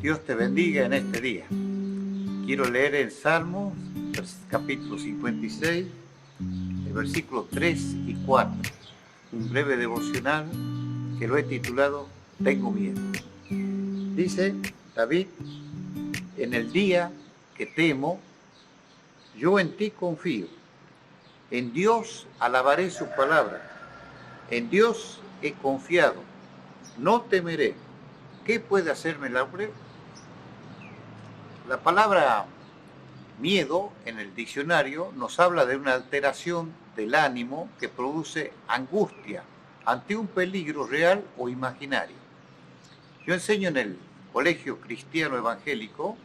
Dios te bendiga en este día. Quiero leer el Salmo, capítulo 56, el versículos 3 y 4. Un breve devocional que lo he titulado Tengo miedo. Dice David: en el día que temo, yo en ti confío. En Dios alabaré su palabra. En Dios he confiado. No temeré. ¿Qué puede hacerme el hombre? La palabra miedo en el diccionario nos habla de una alteración del ánimo que produce angustia ante un peligro real o imaginario. Yo enseño en el Colegio Cristiano Evangélico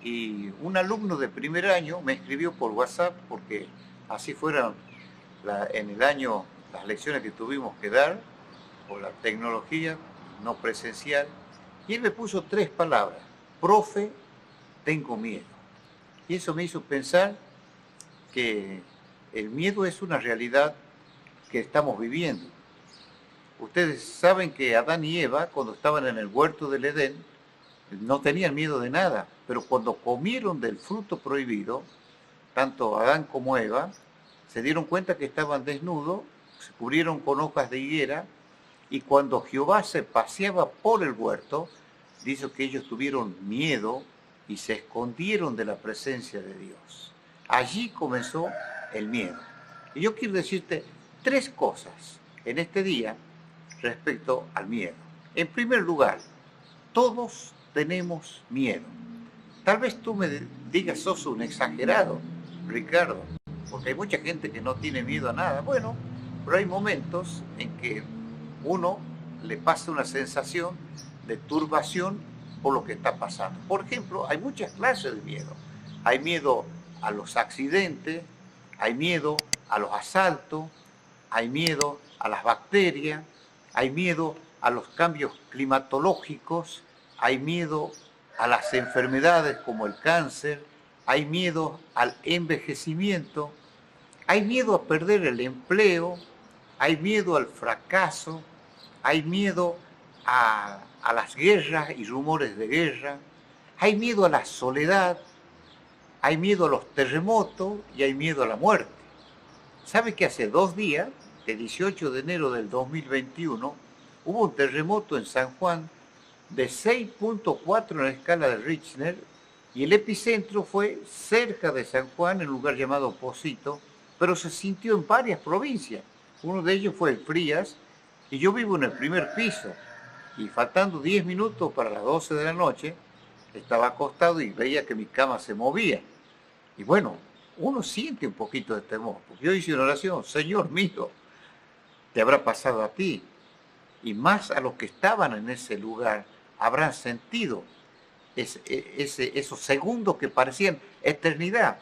y un alumno de primer año me escribió por WhatsApp, porque así fueron en el año las lecciones que tuvimos que dar por la tecnología no presencial, y él me puso 3 palabras: profe, tengo miedo. Y eso me hizo pensar que el miedo es una realidad que estamos viviendo. Ustedes saben que Adán y Eva, cuando estaban en el huerto del Edén, no tenían miedo de nada, pero cuando comieron del fruto prohibido, tanto Adán como Eva se dieron cuenta que estaban desnudos, se cubrieron con hojas de higuera, y cuando Jehová se paseaba por el huerto, dice que ellos tuvieron miedo y se escondieron de la presencia de Dios. Allí comenzó el miedo. Y yo quiero decirte 3 cosas en este día respecto al miedo. En primer lugar, todos tenemos miedo. Tal vez tú me digas: sos un exagerado, Ricardo, porque hay mucha gente que no tiene miedo a nada. Bueno, pero hay momentos en que uno le pasa una sensación de turbación por lo que está pasando. Por ejemplo, hay muchas clases de miedo. Hay miedo a los accidentes, hay miedo a los asaltos, hay miedo a las bacterias, hay miedo a los cambios climatológicos, hay miedo a las enfermedades como el cáncer, hay miedo al envejecimiento, hay miedo a perder el empleo, hay miedo al fracaso, hay miedo a las guerras y rumores de guerra, hay miedo a la soledad, hay miedo a los terremotos y hay miedo a la muerte. ¿Sabe que hace 2 días, el 18 de enero del 2021, hubo un terremoto en San Juan de 6.4 en la escala de Richter, y el epicentro fue cerca de San Juan, en un lugar llamado Pocito, pero se sintió en varias provincias? Uno de ellos fue el Frías, y yo vivo en el primer piso, y faltando 10 minutos para las 12 de la noche, estaba acostado y veía que mi cama se movía. Y bueno, uno siente un poquito de temor, porque yo hice una oración: Señor mío, te habrá pasado a ti, y más a los que estaban en ese lugar habrán sentido esos segundos que parecían eternidad.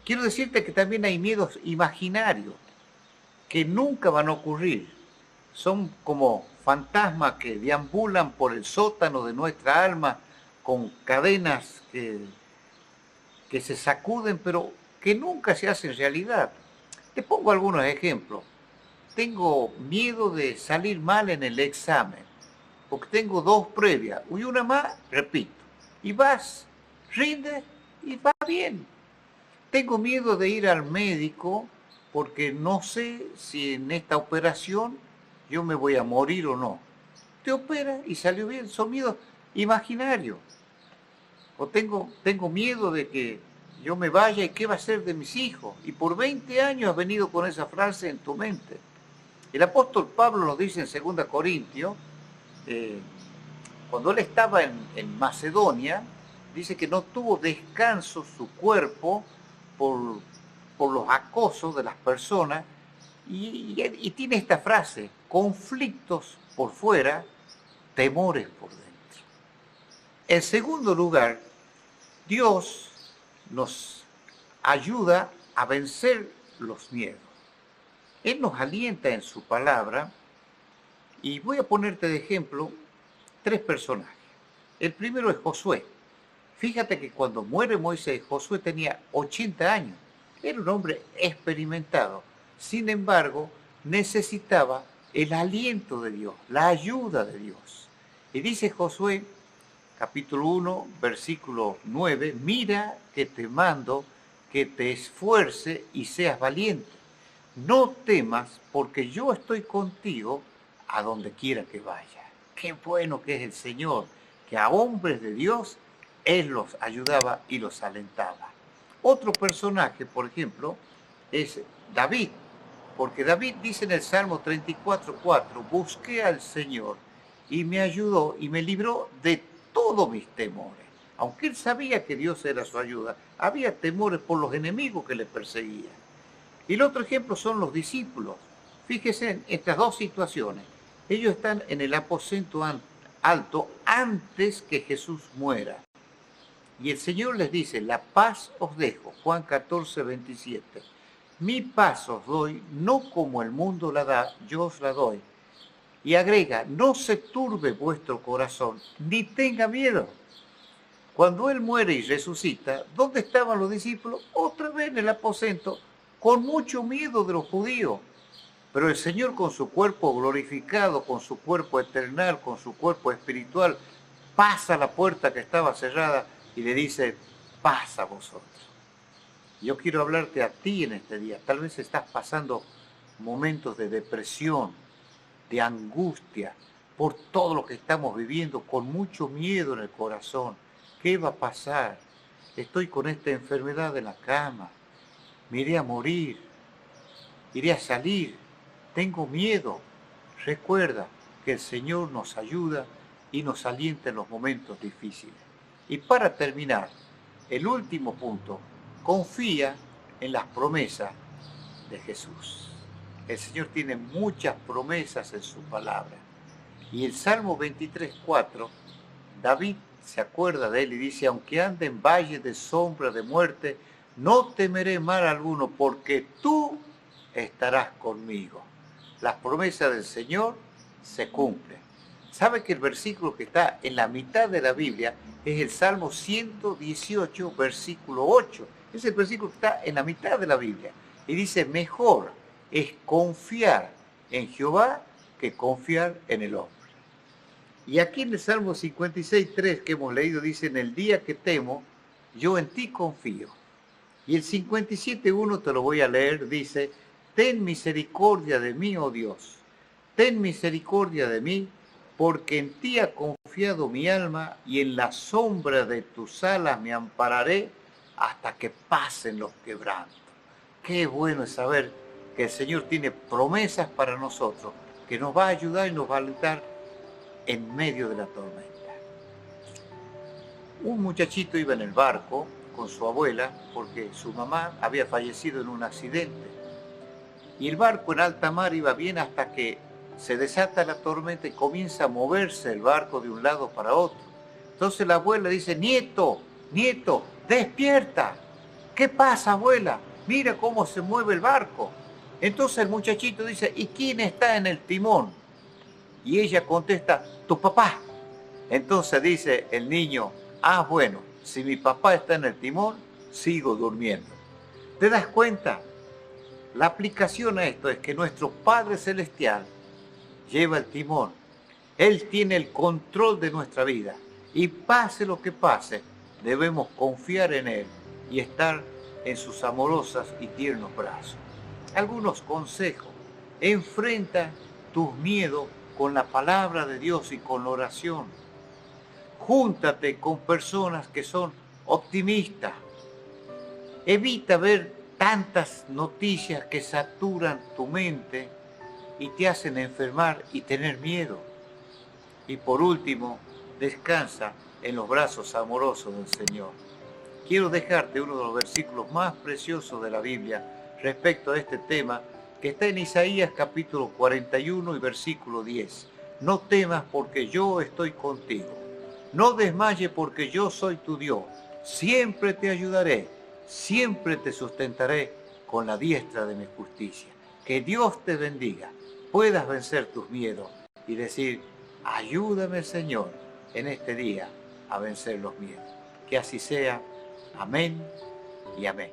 Quiero decirte que también hay miedos imaginarios que nunca van a ocurrir. Son como fantasmas que deambulan por el sótano de nuestra alma con cadenas que se sacuden, pero que nunca se hacen realidad. Te pongo algunos ejemplos. Tengo miedo de salir mal en el examen, porque tengo 2 previas, y una más, repito. Y vas, rinde y va bien. Tengo miedo de ir al médico porque no sé si en esta operación yo me voy a morir o no. Te opera y salió bien. Son miedos imaginarios. O tengo miedo de que yo me vaya y qué va a ser de mis hijos. Y por 20 años has venido con esa frase en tu mente. El apóstol Pablo nos dice en 2 Corintios, cuando él estaba en Macedonia, dice que no tuvo descanso su cuerpo por los acosos de las personas, y tiene esta frase: conflictos por fuera, temores por dentro. En segundo lugar, Dios nos ayuda a vencer los miedos. Él nos alienta en su palabra, y voy a ponerte de ejemplo 3 personajes. El primero es Josué. Fíjate que cuando muere Moisés, Josué tenía 80 años. Era un hombre experimentado. Sin embargo, necesitaba el aliento de Dios, la ayuda de Dios. Y dice Josué capítulo 1, versículo 9, mira que te mando que te esfuerce y seas valiente. No temas, porque yo estoy contigo a donde quiera que vayas. Qué bueno que es el Señor, que a hombres de Dios Él los ayudaba y los alentaba. Otro personaje, por ejemplo, es David, porque David dice en el Salmo 34:4, busqué al Señor y me ayudó y me libró de todos mis temores. Aunque él sabía que Dios era su ayuda, había temores por los enemigos que le perseguían. Y el otro ejemplo son los discípulos. Fíjese en estas dos situaciones. Ellos están en el aposento alto antes que Jesús muera. Y el Señor les dice, la paz os dejo, Juan 14:27. Mi paz os doy, no como el mundo la da, yo os la doy. Y agrega, no se turbe vuestro corazón, ni tenga miedo. Cuando Él muere y resucita, ¿dónde estaban los discípulos? Otra vez en el aposento, con mucho miedo de los judíos. Pero el Señor con su cuerpo glorificado, con su cuerpo eternal, con su cuerpo espiritual, pasa a la puerta que estaba cerrada y le dice, paz a vosotros. Yo quiero hablarte a ti en este día. Tal vez estás pasando momentos de depresión, de angustia, por todo lo que estamos viviendo, con mucho miedo en el corazón. ¿Qué va a pasar? Estoy con esta enfermedad en la cama. Me iré a morir. Iré a salir. Tengo miedo. Recuerda que el Señor nos ayuda y nos alienta en los momentos difíciles. Y para terminar, el último punto, confía en las promesas de Jesús. El Señor tiene muchas promesas en su palabra. Y el Salmo 23:4, David se acuerda de él y dice, aunque ande en valle de sombra de muerte, no temeré mal alguno, porque tú estarás conmigo. Las promesas del Señor se cumplen. ¿Sabe que el versículo que está en la mitad de la Biblia es el Salmo 118, versículo 8? Es el versículo que está en la mitad de la Biblia. Y dice, mejor es confiar en Jehová que confiar en el hombre. Y aquí en el Salmo 56:3 que hemos leído dice, en el día que temo, yo en ti confío. Y el 57:1 te lo voy a leer, dice, ten misericordia de mí, oh Dios, ten misericordia de mí, porque en ti ha confiado mi alma y en la sombra de tus alas me ampararé hasta que pasen los quebrantos. Qué bueno es saber que el Señor tiene promesas para nosotros, que nos va a ayudar y nos va a alentar en medio de la tormenta. Un muchachito iba en el barco con su abuela porque su mamá había fallecido en un accidente. Y el barco en alta mar iba bien hasta que se desata la tormenta y comienza a moverse el barco de un lado para otro. Entonces la abuela dice, nieto, nieto, despierta. ¿Qué pasa, abuela? Mira cómo se mueve el barco. Entonces el muchachito dice, ¿y quién está en el timón? Y ella contesta, tu papá. Entonces dice el niño, bueno, si mi papá está en el timón, sigo durmiendo. ¿Te das cuenta? La aplicación a esto es que nuestro Padre Celestial lleva el timón. Él tiene el control de nuestra vida. Y pase lo que pase, debemos confiar en Él y estar en sus amorosas y tiernos brazos. Algunos consejos. Enfrenta tus miedos con la palabra de Dios y con la oración. Júntate con personas que son optimistas. Evita ver tantas noticias que saturan tu mente y te hacen enfermar y tener miedo. Y por último, descansa en los brazos amorosos del Señor. Quiero dejarte uno de los versículos más preciosos de la Biblia respecto a este tema, que está en Isaías capítulo 41 y versículo 10. No temas porque yo estoy contigo. No desmayes porque yo soy tu Dios. Siempre te ayudaré, siempre te sustentaré con la diestra de mi justicia. Que Dios te bendiga, puedas vencer tus miedos y decir, ayúdame, Señor, en este día a vencer los miedos. Que así sea. Amén y amén.